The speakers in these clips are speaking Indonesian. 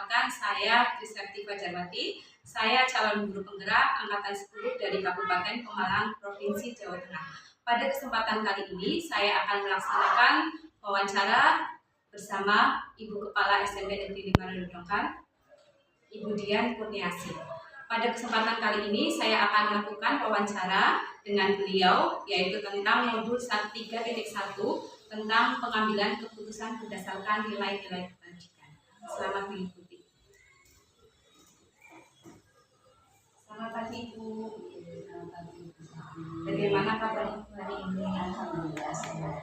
Perkenalkan, saya Trisakti Fajarwati. Saya calon guru penggerak angkatan 10 dari Kabupaten Pemalang, Provinsi Jawa Tengah. Pada kesempatan kali ini, saya akan melaksanakan wawancara bersama Ibu Kepala SMP Negeri 5 Dodongkan, Ibu Dian Kurniasi. Pada kesempatan kali ini, saya akan melakukan wawancara dengan beliau, yaitu tentang modul 3.1 tentang pengambilan keputusan berdasarkan nilai-nilai kebajikan. Selamat mengikuti. Selamat pagi Ibu. Bagaimana kabar Ibu hari ini? Alhamdulillah sehat.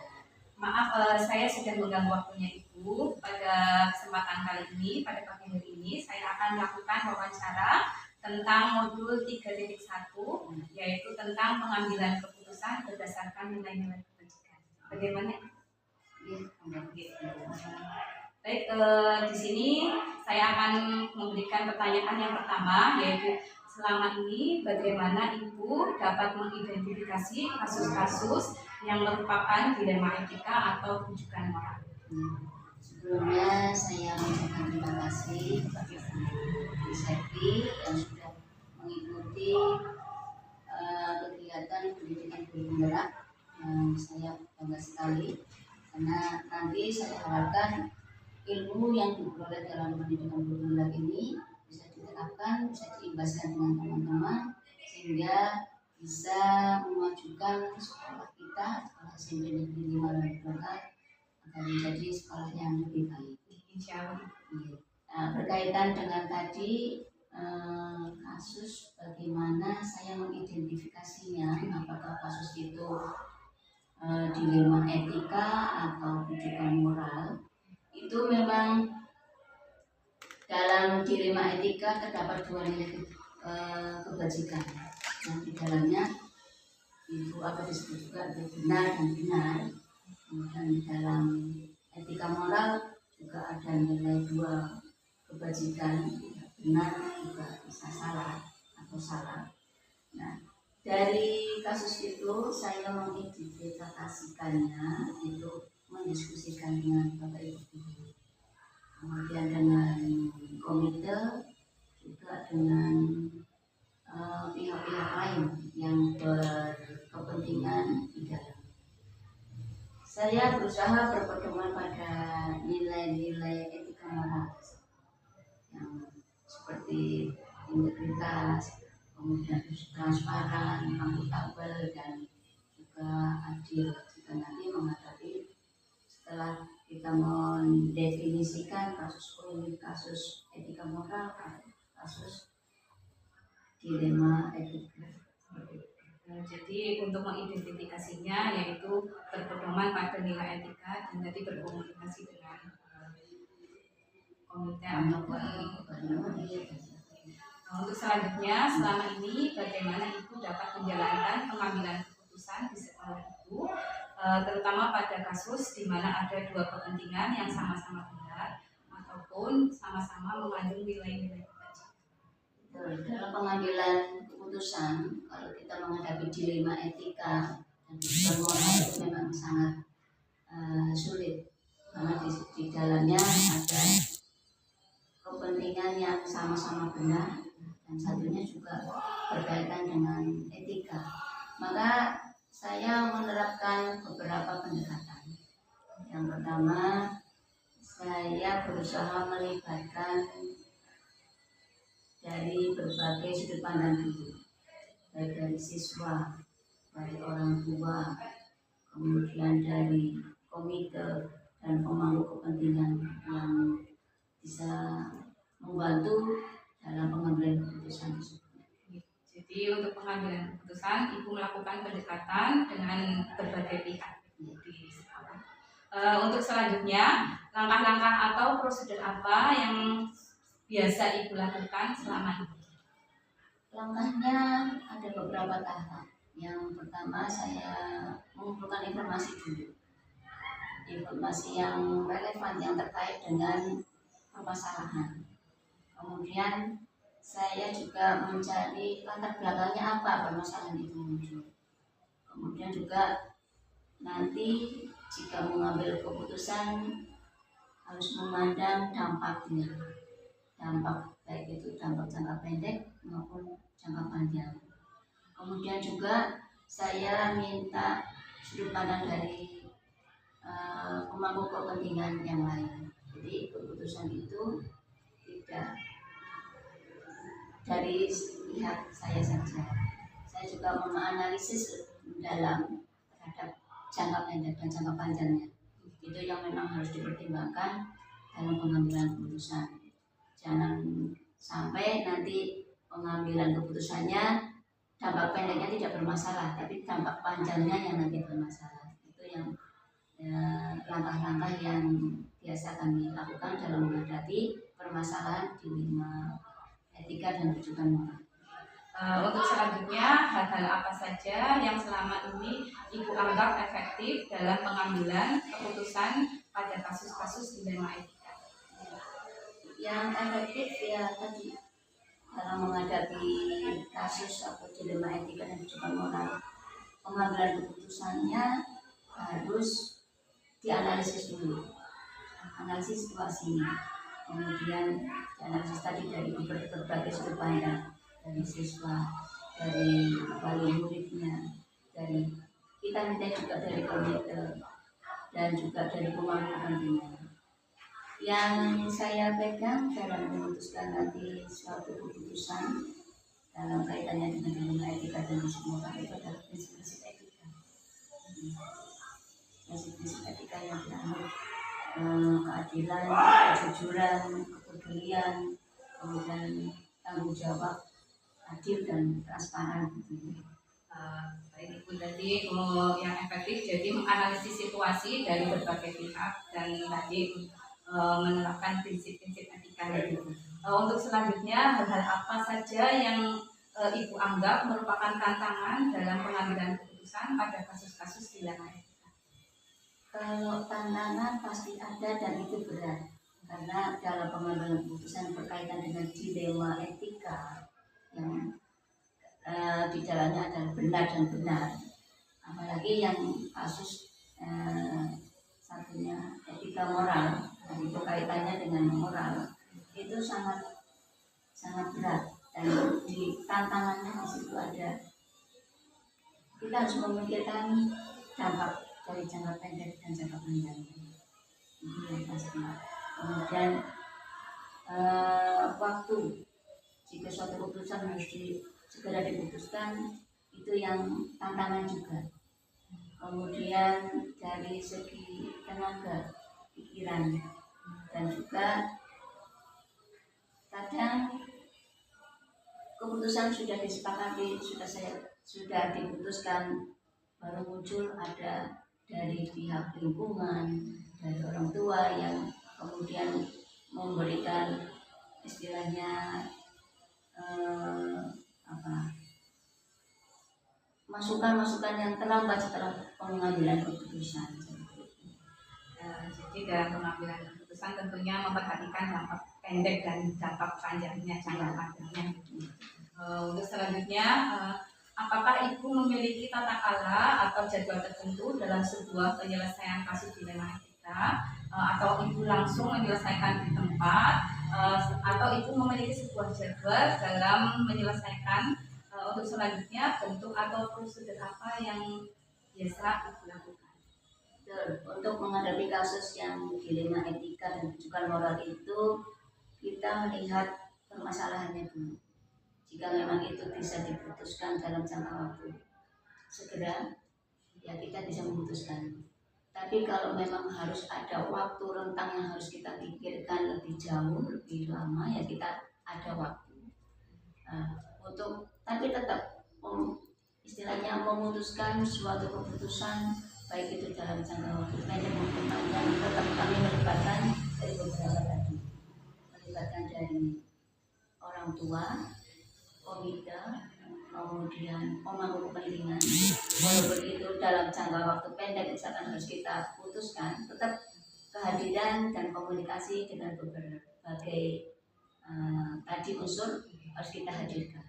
Maaf, saya sudah mengganggu waktunya Ibu. Pada kesempatan kali ini, pada pagi hari ini, saya akan melakukan wawancara tentang modul 3.1, yaitu tentang pengambilan keputusan berdasarkan nilai-nilai kebajikan. Bagaimana? Baik, di sini saya akan memberikan pertanyaan yang pertama, yaitu selama ini bagaimana Ibu dapat mengidentifikasi kasus-kasus yang merupakan dilema etika atau rujukan moral. Sebelumnya saya mengucapkan terima kasih kepada Bu Trisakti yang sudah mengikuti kegiatan pendidikan guru penggerak. Saya bangga sekali karena nanti saya harapkan ilmu yang diperoleh dalam pendidikan guru penggerak ini bisa diterapkan, bisa diimbaskan dengan teman-teman sehingga bisa memajukan sekolah kita, sekolah SMP Negeri 5 Dodongkan agar menjadi sekolah yang lebih baik. Insya Allah. Nah, berkaitan dengan tadi kasus bagaimana saya mengidentifikasinya, apakah kasus itu dilema etika atau rujukan moral, itu memang dalam dilema etika terdapat dua nilai kebajikan yang di dalamnya itu apa disebut juga benar dan benar. Dan dalam etika moral juga ada nilai dua kebajikan, benar juga bisa salah atau salah. Nah, dari kasus itu saya mengidentifikasikannya, itu mendiskusikan dengan Bapak Ibu guru, kemudian dengan komite, juga dengan pihak-pihak lain yang berkepentingan di dalam. Saya berusaha berpedoman pada nilai-nilai etika moral yang seperti integritas, kemudian transparan, akuntabel, dan juga adil. Jika nanti menghadapi setelah kita mendefinisikan kasus ini kasus etika moral, kasus dilema etika. Jadi untuk mengidentifikasinya yaitu berpedoman pada nilai etika dan tadi berkomunikasi dengan komite atau untuk selanjutnya, selama ini bagaimana Ibu dapat menjalankan pengambilan keputusan di sekolah Ibu, terutama pada kasus di mana ada dua kepentingan yang sama-sama benar ataupun sama-sama mengandung nilai-nilai kebajikan. Dalam pengambilan keputusan, kalau kita menghadapi dilema etika dan juga moral itu memang sangat sulit karena di dalamnya ada kepentingan yang sama-sama benar dan satunya juga berkaitan dengan etika. Maka saya menerapkan beberapa pendekatan. Yang pertama, saya berusaha melibatkan dari berbagai sudut pandang guru, baik dari siswa, dari orang tua, kemudian dari komite dan pemangku kepentingan yang bisa membantu dalam pengambilan keputusan tersebut. Jadi untuk pengambilan keputusan, Ibu melakukan pendekatan dengan berbagai pihak di sekolah. Untuk selanjutnya, langkah-langkah atau prosedur apa yang biasa Ibu lakukan selama ini? Langkahnya ada beberapa tahap. Yang pertama, saya mengumpulkan informasi dulu, informasi yang relevan yang terkait dengan permasalahan. Kemudian saya juga mencari latar belakangnya apa permasalahan itu muncul. Kemudian juga nanti jika mengambil keputusan harus memandang dampaknya dampak, baik itu dampak jangka pendek maupun jangka panjang. Kemudian juga saya minta sudut pandang dari pemangku kepentingan yang lain. Jadi keputusan itu tidak dari pihak saya saja. Saya juga menganalisis dalam terhadap jangka pendek dan jangka panjangnya. Itu yang memang harus dipertimbangkan dalam pengambilan keputusan. Jangan sampai nanti pengambilan keputusannya dampak pendeknya tidak bermasalah, tapi dampak panjangnya yang nanti bermasalah. Itu yang langkah-langkah yang biasa kami lakukan dalam menghadapi permasalahan dilema etika dan rujukan moral. Untuk selanjutnya, hal-hal apa saja yang selama ini Ibu anggap efektif dalam pengambilan keputusan pada kasus-kasus dilema etika? Yang efektif ya tadi, dalam menghadapi kasus atau dilema etika dan rujukan moral, pengambilan keputusannya harus dianalisis dulu, analisis situasinya, kemudian dianalisis tadi dari berbagai sudut pandang, dari siswa, dari wali muridnya, dari kita minta juga dari komite dan juga dari pemangku kepentingan. Yang saya pegang dalam memutuskan nanti suatu keputusan dalam kaitannya dengan dilema etika dan rujukan moral itu adalah prinsip-prinsip etika. Prinsip-prinsip etika yang dianut keadilan, kejujuran, kepedulian, kemudian tanggung jawab, adil dan transparan. Baik Ibu, tadi yang efektif jadi menganalisis situasi dari berbagai pihak dan tadi menerapkan prinsip-prinsip etika. Untuk selanjutnya, hal-hal apa saja yang Ibu anggap merupakan tantangan dalam pengambilan keputusan pada kasus-kasus dilema etika? Kalau tantangan pasti ada dan itu berat, karena dalam pengambilan keputusan berkaitan dengan dilema etika yang di dalamnya adalah benar dan benar, apalagi yang kasus satunya etika moral, dan itu kaitannya dengan moral, itu sangat berat. Dan di tantangannya di situ ada, kita harus memikirkan dampak dari jangka pendek dan jangka panjang. Ini yang pasti. Kemudian waktu, jika suatu keputusan harus segera diputuskan, itu yang tantangan juga. Kemudian dari segi tenaga, pikiran, dan juga kadang keputusan sudah disepakati, sudah diputuskan, baru muncul ada dari pihak lingkungan, dari orang tua yang kemudian memberikan istilahnya masukan-masukan yang terlambat setelah pengambilan keputusan. Jadi dalam pengambilan keputusan tentunya memperhatikan dampak pendek dan dampak panjangnya, jangka panjangnya. Untuk selanjutnya, apakah Ibu memiliki tata cara atau jadwal tertentu dalam sebuah penyelesaian kasus dilema etika, atau Ibu langsung menyelesaikan di tempat, atau Ibu memiliki sebuah jadwal dalam menyelesaikan? Untuk selanjutnya, bentuk atau prosedur apa yang biasa Ibu lakukan? Untuk menghadapi kasus yang dilema etika dan rujukan moral itu, kita melihat permasalahannya dulu. Jika memang itu bisa diputuskan dalam jangka waktu segera, ya kita bisa memutuskan. Tapi kalau memang harus ada waktu rentang yang harus kita pikirkan lebih jauh, lebih lama, ya kita ada waktu. Tapi tetap istilahnya memutuskan suatu keputusan, baik itu dalam jangka waktu pendek maupun panjang, tetap kami melibatkan dari beberapa tadi, melibatkan dari orang tua, komite, kemudian pemangku kepentingan. Walaupun itu dalam jangka waktu pendek misalkan harus kita putuskan, tetap kehadiran dan komunikasi dengan berbagai tadi unsur harus kita hadirkan.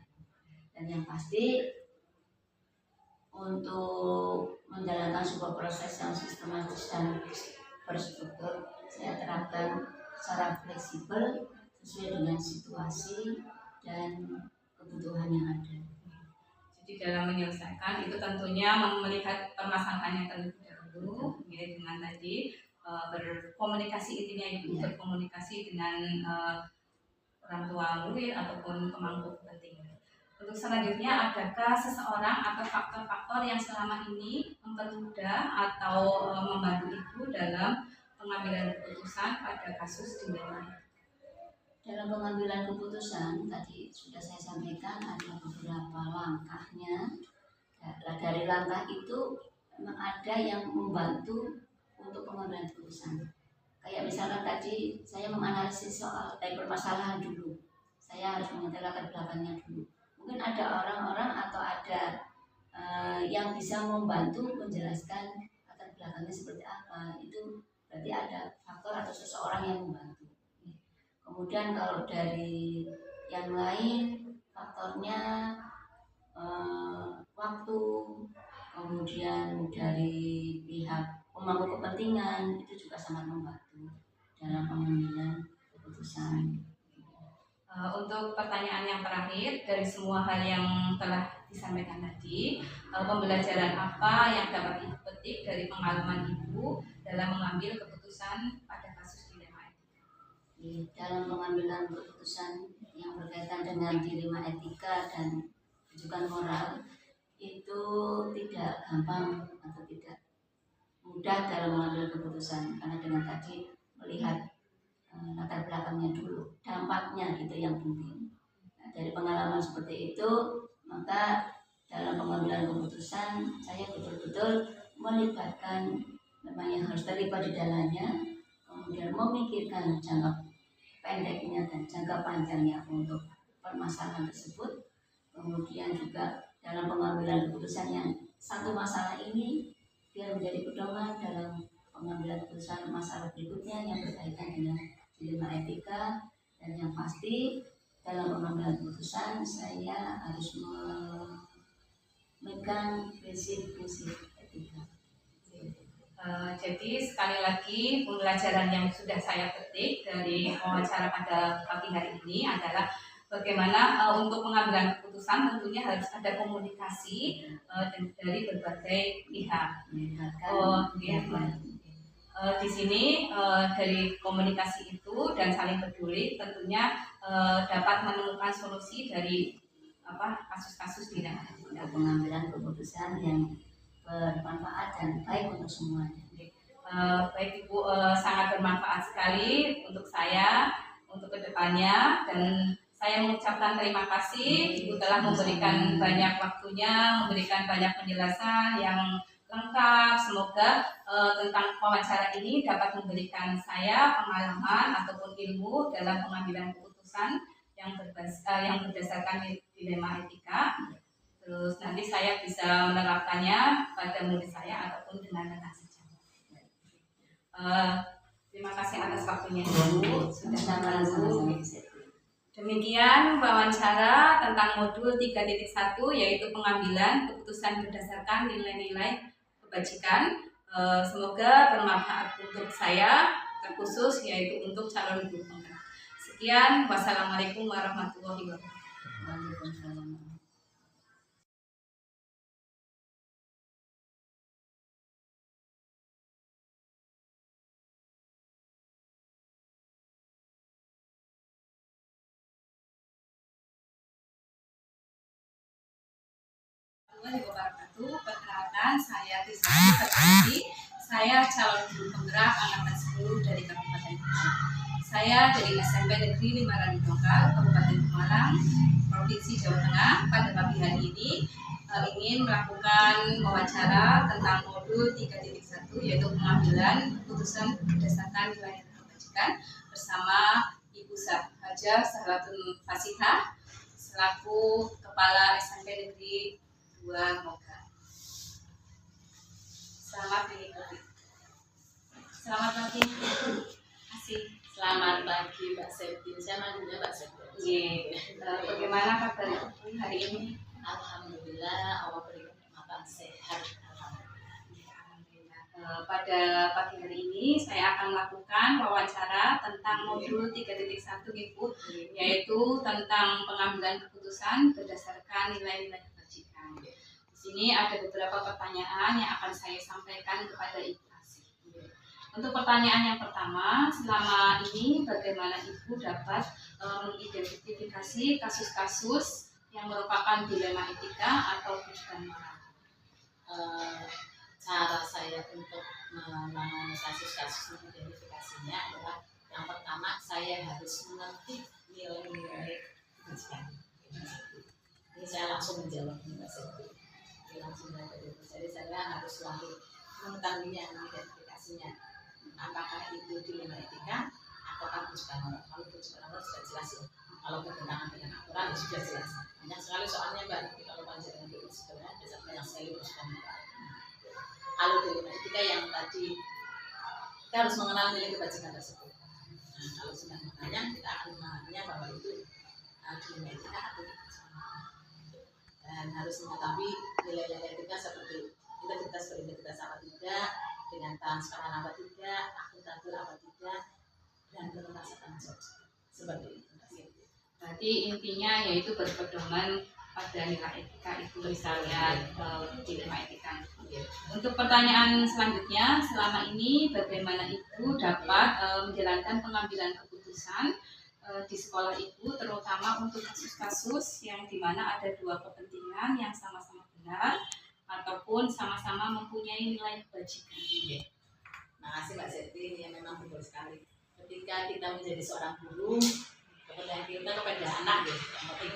Dan yang pasti untuk menjalankan sebuah proses yang sistematis dan berstruktur, saya terapkan secara fleksibel, sesuai dengan situasi dan kebutuhan yang ada. Jadi dalam menyelesaikan itu tentunya melihat permasalahannya terlebih dahulu, ya, dengan tadi berkomunikasi, intinya itu Ya. berkomunikasi dengan orang tua murid ataupun pemangku kepentingan. Untuk selanjutnya, adakah seseorang atau faktor-faktor yang selama ini mempermudah atau membantu ibu dalam pengambilan keputusan pada kasus dilema? Dalam pengambilan keputusan tadi sudah saya sampaikan ada beberapa langkahnya. Dari langkah itu memang ada yang membantu untuk pengambilan keputusan. Kayak misalkan tadi saya menganalisis soal permasalahan dulu. Saya harus mengetahui latar belakangnya dulu. Mungkin ada orang-orang atau ada yang bisa membantu menjelaskan latar belakangnya seperti apa. Itu berarti ada faktor atau seseorang yang membantu. Kemudian kalau dari yang lain faktornya waktu, kemudian dari pihak pemangku kepentingan itu juga sangat membantu dalam pengambilan keputusan. Untuk pertanyaan yang terakhir, dari semua hal yang telah disampaikan tadi, pembelajaran apa yang dapat ibu petik dari pengalaman ibu dalam mengambil keputusan pada kasus dilema etika? Dalam pengambilan keputusan yang berkaitan dengan dilema etika dan rujukan moral itu tidak gampang atau tidak mudah dalam mengambil keputusan, karena dengan tadi melihat latar belakangnya dulu, dampaknya gitu yang penting. Nah, dari pengalaman seperti itu, maka dalam pengambilan keputusan saya betul-betul melibatkan memang yang harus terlibat di dalamnya, kemudian memikirkan jangka pendeknya dan jangka panjangnya untuk permasalahan tersebut. Kemudian juga dalam pengambilan keputusan yang satu masalah ini biar menjadi pedoman dalam pengambilan keputusan masalah berikutnya yang berkaitan dengan dilema etika. Dan yang pasti dalam pengambilan keputusan saya harus memegang prinsip-prinsip etika. Jadi sekali lagi pembelajaran yang sudah saya petik dari wawancara pada pagi hari ini adalah bagaimana untuk pengambilan keputusan tentunya harus ada komunikasi dari berbagai pihak. Di sini dari komunikasi itu dan saling peduli tentunya dapat menemukan solusi dari kasus-kasus dilema etika. Pengambilan keputusan yang bermanfaat dan baik untuk semuanya. Baik Ibu, sangat bermanfaat sekali untuk saya untuk kedepannya, dan saya mengucapkan terima kasih Ibu telah memberikan banyak waktunya, memberikan banyak penjelasan yang lengkap. Semoga tentang wawancara ini dapat memberikan saya pengalaman ataupun ilmu dalam pengambilan keputusan yang berdasarkan dilema etika. Terus nanti saya bisa menerapkannya pada murid saya ataupun dengan rekan sejawat. Terima kasih atas waktunya Ibu sudah sama-sama. Demikian wawancara tentang modul 3.1 yaitu pengambilan keputusan berdasarkan nilai-nilai kebajikan. Semoga bermanfaat untuk saya terkhusus yaitu untuk calon guru penggerak. Sekian, wassalamualaikum warahmatullahi wabarakatuh. Waalaikumsalam. Wabarakatuh. Perkenalkan, saya Tisani Fatmawati. Saya calon guru penggerak angkatan 10 dari Kabupaten Pemalang. Saya dari SMP Negeri 5 Ranidongkal, Kabupaten Pemalang, Provinsi Jawa Tengah. Pada pagi hari ini ingin melakukan wawancara tentang modul 3.1 yaitu pengambilan keputusan berdasarkan nilai kebajikan bersama Ibu Hajah Sahlatul Fasihah selaku Kepala SMP Negeri 2 Moga. Selamat mengikuti. Selamat pagi. Terima kasih. Selamat pagi Mbak Septi. Saya manggilnya Mbak Septi. Bagaimana kabar Ibu hari ini? Alhamdulillah, Allah beri kenikmatan sehat. Alhamdulillah. Pada pagi hari ini saya akan melakukan wawancara tentang modul 3.1 Ibu, yaitu tentang pengambilan keputusan berdasarkan nilai-nilai kebajikan. Di sini ada beberapa pertanyaan yang akan saya sampaikan kepada Ibu Asih. Untuk pertanyaan yang pertama, selama ini bagaimana Ibu dapat mengidentifikasi kasus-kasus yang merupakan dilema etika atau tujuan moral? Cara saya untuk menangani kasus-kasus identifikasinya adalah yang pertama saya harus mengerti nilai-nilai kebajikan. Ini saya langsung menjawab Mbak Septi. Jadi saya harus selalu mengetahuinya, mengidentifikasinya. Apakah itu dilema etika atau tujuan moral? Kalau tujuan moral sudah jelas ya. Kalau bertentangan dengan aturan sudah jelas. Banyak sekali soalnya Mbak, kalau panjangan itu sebenarnya banyak sekali tujuan moral. Kalau dilema etika yang tadi kita harus mengenal nilai kebajikan tersebut. Nah, kalau sudah mengenalnya kita akan memahaminya bahwa itu dilema etika atau tujuan moral. Dan harus mengetahui nilai-nilai etika seperti integritas berintegritas apa tidak, dengan transparan apa tidak, akuntabel apa tidak, dan berpengaruh tanggung jawab seperti itu. Berarti intinya yaitu berpedoman pada nilai etika itu, misalnya dilema etika. Untuk pertanyaan selanjutnya, selama ini bagaimana Ibu dapat menjalankan pengambilan keputusan di sekolah Ibu, terutama untuk kasus-kasus yang dimana ada dua kepentingan yang sama-sama benar ataupun sama-sama mempunyai nilai kebajikan. Terima kasih Mbak Septi, ini memang betul sekali. Ketika kita menjadi seorang guru, kepentingan kita kepada anak ya, yang penting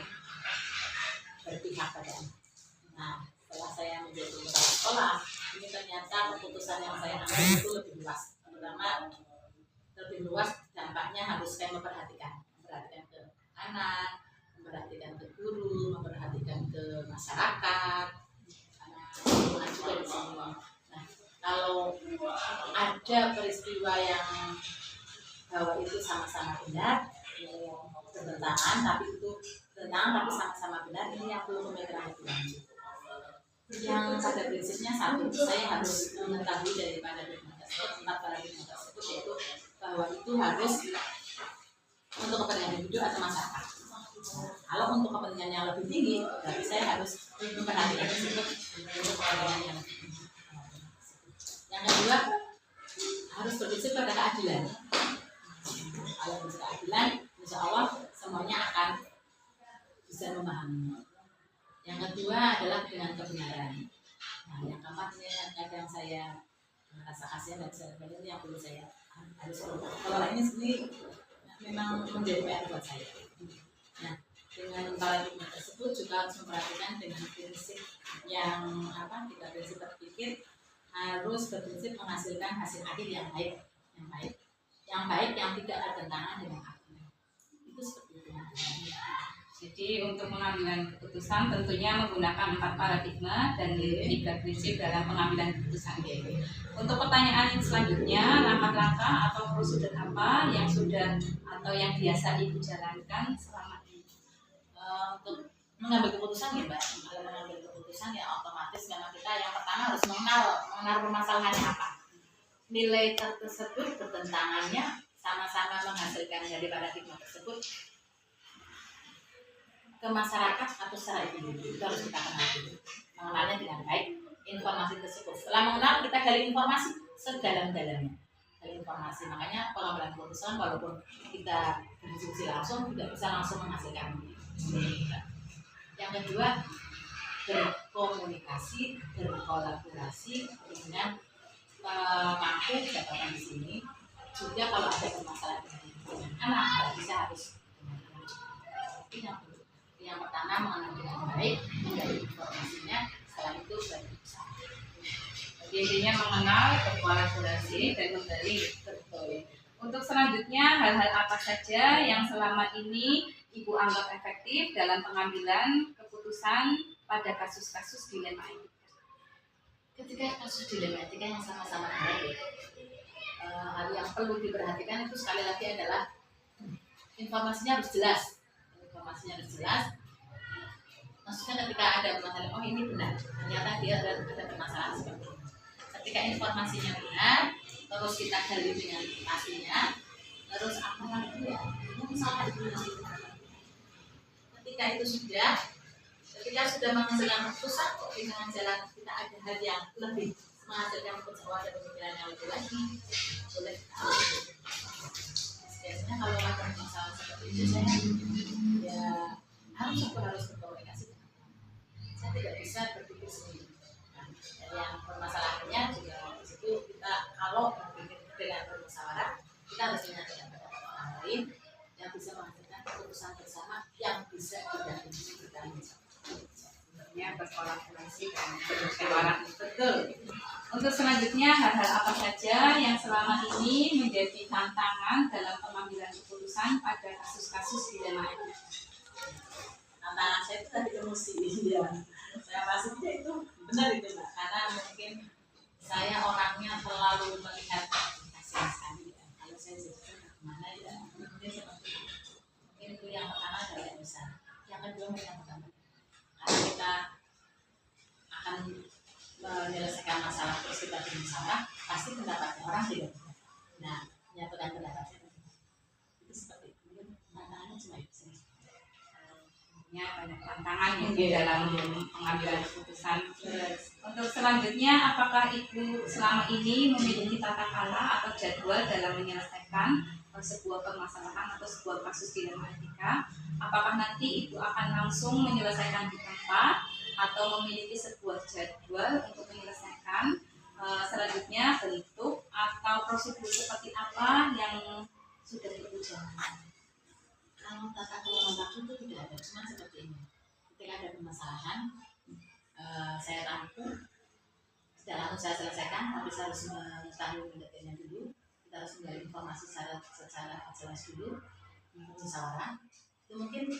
berpihak pada anak. Nah, setelah saya menjadi kepala sekolah, ini ternyata keputusan yang saya ambil itu lebih luas. Terutama lebih luas dampaknya harus saya memperhatikan ke anak, memperhatikan ke guru, memperhatikan ke masyarakat, lingkungan juga di sini. Nah, kalau ada peristiwa yang bahwa itu sama-sama benar, bertentangan tapi sama-sama benar, ini yang perlu pemikiran lebih lanjut. Yang pada prinsipnya satu, saya harus mengetahui daripada empat paradigma tersebut, yaitu bahwa itu harus untuk kepentingan individu atau masyarakat. Kalau untuk kepentingan yang lebih tinggi, berarti saya harus memperhatikan tersebut untuk kepentingan yang lebih tinggi. Yang kedua, harus berprinsip pada keadilan. Kalau prinsip keadilan, insya Allah semuanya akan bisa memahaminya. Yang kedua adalah dengan kebenaran. Nah, yang keempat ini kadang saya merasa kasihan dan sebagainya, yang perlu saya harus berubah. Kalau ini sendiri memang menjadi PR buat saya. Nah, dengan paradigma tersebut juga harus memperhatikan dengan prinsip yang tiga prinsip berpikir, harus berprinsip menghasilkan hasil akhir yang baik, yang tidak bertentangan dengan aturan. Itu seperti itu. Jadi untuk pengambilan keputusan tentunya menggunakan 4 paradigma dan 3 prinsip dalam pengambilan keputusan. Untuk pertanyaan selanjutnya, langkah-langkah atau prosedur apa yang sudah atau yang biasa Ibu jalankan selama ini? Untuk mengambil keputusan ya Mbak, kalau mengambil keputusan ya otomatis memang kita yang pertama harus mengenal permasalahannya apa. Nilai tersebut bertentangannya sama-sama menghasilkan dari paradigma tersebut ke masyarakat atau secara individu, itu harus kita kenal dulu, mengenalnya dengan baik informasi tersebut. Setelah mengenal, kita gali informasi sedalam-dalamnya, gali informasi. Makanya pengambilan keputusan walaupun kita berdiskusi langsung tidak bisa langsung menghasilkan. Yang kedua, berkomunikasi, berkolaborasi dengan pemangku jabatan di sini. Juga kalau ada permasalahan dengan anak, bisa harus yang pertama mengenal dengan baik, menggali informasinya, setelah itu berusaha. Jadi intinya mengenal, berkolaborasi, dan menggali. Betul. Untuk selanjutnya, hal-hal apa saja yang selama ini Ibu anggap efektif dalam pengambilan keputusan pada kasus-kasus dilema etika? Ketika kasus dilema etika yang sama-sama benar, hal yang perlu diperhatikan itu sekali lagi adalah informasinya harus jelas. Maksudnya ketika ada permasalahan, oh ini benar, ternyata dia ada permasalahan seperti ini. Ketika informasinya benar, terus kita gali dengan pastinya, terus apa lagi ya? Yang salah itu ketika itu sudah, ketika sudah menghasilkan keputusan, kok di tengah jalan kita ada hal yang lebih menghasilkan pengetahuan dan pemikiran yang lebih lagi, boleh tahu. Biasanya kalau ada masalah seperti itu saya ya harus berkomunikasi dengan teman. Saya tidak bisa berpikir sendiri. Nah, dan yang permasalahannya juga di situ kita kalau berpikir dengan bermusyawarah, kita harus menyampaikan pendapat orang lain yang bisa menghasilkan keputusan bersama yang bisa kita Sebenarnya berkolaborasi dan bermusyawarah. betul. Untuk selanjutnya, hal-hal apa saja yang selama ini menjadi tantangan dalam pengambilan keputusan pada kasus-kasus dilema etik? Tantangan saya itu tadi emosi ya. Saya pastinya itu benar itu Mbak, karena mungkin saya orangnya terlalu melihat kasihan sekali ya. Kalau saya jadi kemana ya mungkin seperti itu. Mungkin itu yang pertama adalah yang besar. Yang kedua yang pertama, karena kita akan menyelesaikan masalah terus kita bermasalah, pasti pendapatnya orang tidak benar. Nah, menyatukan pendapatnya itu seperti itu. Tantangannya cuma itu. Banyak tantangan yang di dalam pengambilan keputusan. Untuk selanjutnya, apakah Ibu selama ini memiliki tata cara atau jadwal dalam menyelesaikan sebuah permasalahan atau sebuah kasus dilema etika? Apakah nanti Ibu akan langsung menyelesaikan di tempat atau memiliki sebuah jadwal untuk menyelesaikan? Selanjutnya bentuk atau prosedur seperti apa yang sudah Ibu jalankan? Kalau tata kelola waktu itu tidak ada, cuma seperti ini. Ketika ada permasalahan, saya rangkum, tidak langsung saya selesaikan, tapi saya harus mengetahui detailnya dulu. Kita harus menggali informasi secara jelas dulu, musyawarah. Itu mungkin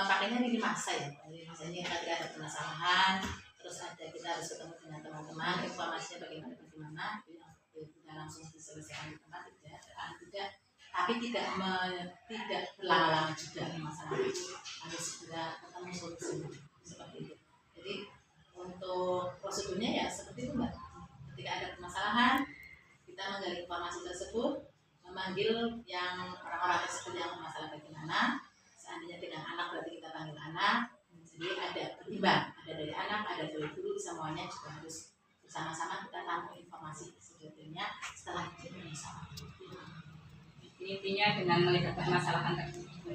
pakainya di masa ya. Jadi misalnya ketika ada permasalahan, terus ada kita harus ketemu dengan teman-teman, informasinya bagaimana, itu yang tidak langsung diselesaikan di tempat, tidak. Tapi tidak berlama-lama juga masalah itu, harus segera ketemu solusinya seperti itu. Jadi untuk prosedurnya ya seperti itu Mbak. Ketika ada permasalahan, kita menggali informasi tersebut, memanggil yang orang-orang tersebut yang bermasalah bagaimana. Seandainya dengan anak berarti kita panggil anak. Jadi ada berimbang, ada dari anak, ada dari guru, semuanya juga harus bersama-sama kita tampung informasi sebetulnya setelah kita bermasalah. Intinya dengan melihat permasalahan tersebut.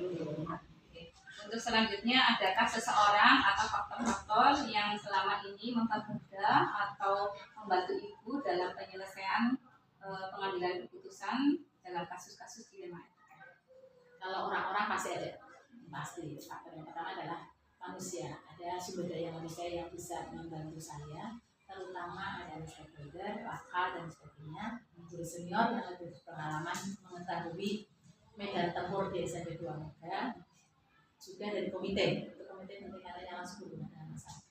Untuk selanjutnya, adakah seseorang atau faktor-faktor yang selama ini mempermudah atau membantu Ibu dalam penyelesaian pengambilan keputusan dalam kasus-kasus dilema etika? Kalau orang-orang pasti ada, pasti. Faktor yang pertama adalah manusia. Ada sumber daya manusia yang bisa membantu saya, terutama ada stakeholder, pakar dan sebagainya, guru senior yang lebih berpengalaman mengetahui medan tempur di SMP 2 Mega, juga dari komite. Untuk komite nanti katanya langsung berhubungan dengan masalah.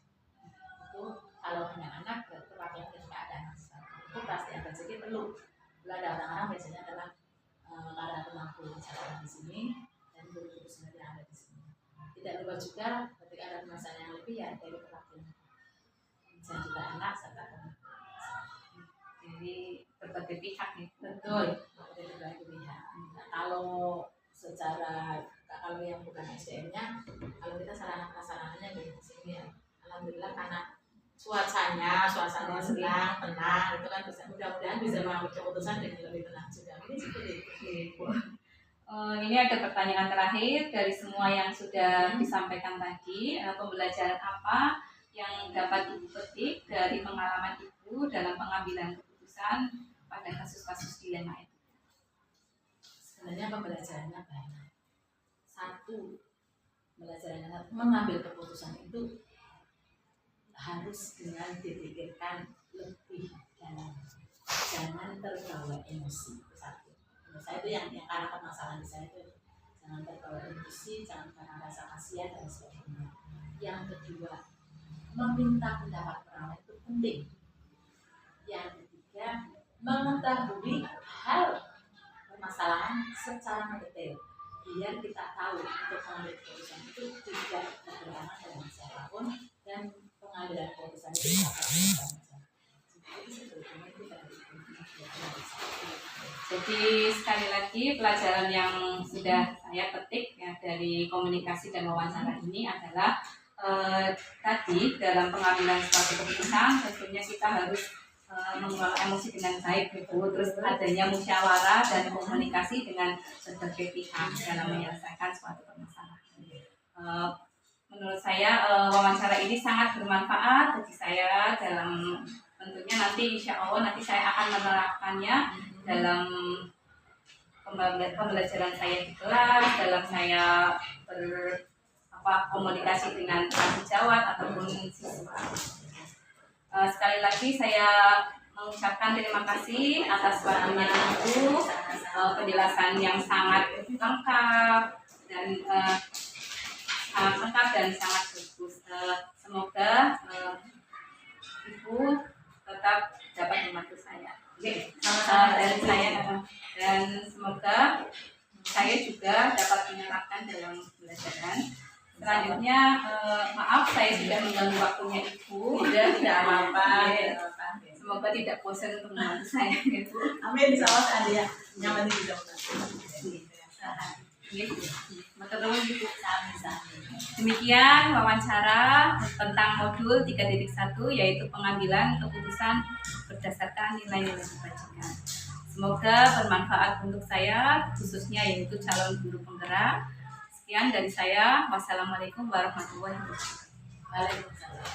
Itu kalau dengan anak perwakilan ketika ada masalah itu pasti ada. Jadi perlu ada orang-orang biasanya adalah para pemangku acara di sini dan guru-guru senior yang ada di sini. Tidak lupa juga ketika ada masalah yang lebih ya dari perwakilan. Saya juga anak serta Jadi berbagai pihak nih. betul dari berbagai pihak. Nah, kalau yang bukan SDM-nya, kalau kita sarana-prasarananya di sini ya, alhamdulillah karena suasana senang, tenang, itu kan bisa mudah-mudahan bisa mengambil keputusan dengan lebih tenang juga. Ini seperti itu. Ini ada pertanyaan terakhir dari semua yang sudah disampaikan tadi. Pembelajaran apa yang dapat Ibu petik dari pengalaman Ibu dalam pengambilan keputusan pada kasus-kasus dilema itu? Sebenarnya pembelajarannya banyak. Satu, mengambil keputusan itu harus dengan dipikirkan lebih dalam, jangan terbawa emosi. Itu satu. Menurut saya itu yang karena permasalahan di saya itu jangan terbawa emosi, jangan karena rasa kasihan dan sebagainya. Yang kedua, meminta pendapat orang lain itu penting. Yang ketiga, mengetahui hal permasalahan secara mendetail biar kita tahu untuk mengambil keputusan itu tidak bertentangan dengan siapapun dan pengambilan keputusan itu dapat kita. Jadi sebetulnya kita Jadi sekali lagi pelajaran yang sudah saya petik ya dari komunikasi dan wawancara ini adalah tadi dalam pengambilan suatu keputusan tentunya kita harus mengelola emosi dengan baik gitu. Terus adanya musyawarah dan komunikasi dengan berbagai pihak dalam menyelesaikan suatu permasalahan. Menurut saya wawancara ini sangat bermanfaat bagi saya dalam tentunya nanti insya Allah nanti saya akan menerapkannya dalam pembelajaran saya di kelas, dalam saya komunikasi dengan sejawat ataupun siswa. Sekali lagi saya mengucapkan terima kasih atas waktunya Ibu, penjelasan yang sangat lengkap dan sangat bagus. Semoga Ibu tetap dapat membantu saya. Dan semoga saya juga dapat menerapkan dalam pembelajaran. Selanjutnya maaf saya sudah mengganggu waktunya Ibu. Tidak apa-apa. Semoga tidak bosan untuk membantu saya Ibu. Amin, insya Allah ada yang nyaman di dalam. Demikian wawancara tentang modul 3.1 yaitu pengambilan keputusan berdasarkan nilai-nilai kebajikan. Semoga bermanfaat untuk saya khususnya yaitu calon guru penggerak. Sekian dari saya. Wassalamualaikum warahmatullahi wabarakatuh. Waalaikumsalam.